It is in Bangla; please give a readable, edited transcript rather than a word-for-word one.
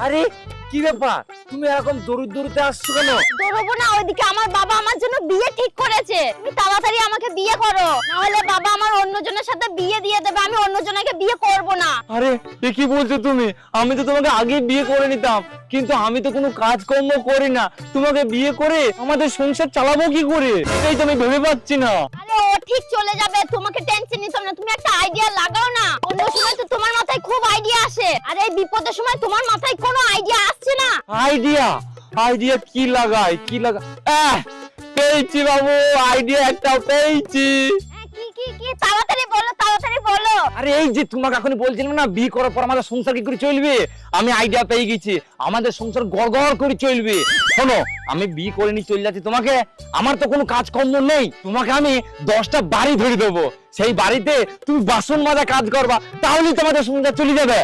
আরে কি ব্যাপার, তুমি এরকম দৌড়তে আসছো কেন? দৌড়বো না, ওইদিকে আমার বাবা আমার জন্য বিয়ে ঠিক করেছে। তুমি তাড়াতাড়ি আমাকে বিয়ে করো, না হলে বাবা আমার অন্যজনের সাথে বিয়ে দিয়ে দেবে। আমি অন্যজনকে বিয়ে করব না। আরে এ কি বলছো তুমি? আমি তো তোমাকে আগে বিয়ে করে নিতাম, কিন্তু আমি তো কোনো কাজকর্ম করি না। তোমাকে বিয়ে করে আমাদের সংসার চালাবো কি করে, এটাই তো আমি ভেবে পাচ্ছি না। আরে ও ঠিক চলে যাবে, তোমাকে টেনশন নিতে হবে না। তুমি একটা আইডিয়া লাগাও না। অন্য সময় তো তোমার মাথায় খুব আইডিয়া আসে, আর এই বিপদের সময় তোমার মাথায় কোনো আইডিয়া আসছে না। আইডিয়া? আইডিয়া কি লাগাই, কি লাগা? পেয়েছি বাবু, আইডিয়া একটা পেয়েছি। হ্যাঁ, কি কি কি তাড়াতাড়ি বলো, তাড়াতাড়ি বলো। আরে এই যে তোমাকে এখনই বলছিলাম না, বিয়ে করার পর আমাদের সংসার কি করে চলবে, আমি আইডিয়া পেয়ে গেছি। আমাদের সংসার গড়গড় করে চলবে। শোনো, আমি বিয়ে করে নিয়ে চলে যাচ্ছি তোমাকে। আমার তো কোনো কাজকর্ম নেই, তোমাকে আমি 10টা বাড়ি ধরে দেবো। সেই বাড়িতে তুমি বাসন মাজা কাজ করবা, তাহলেই তোমাদের সংসার চলে যাবে।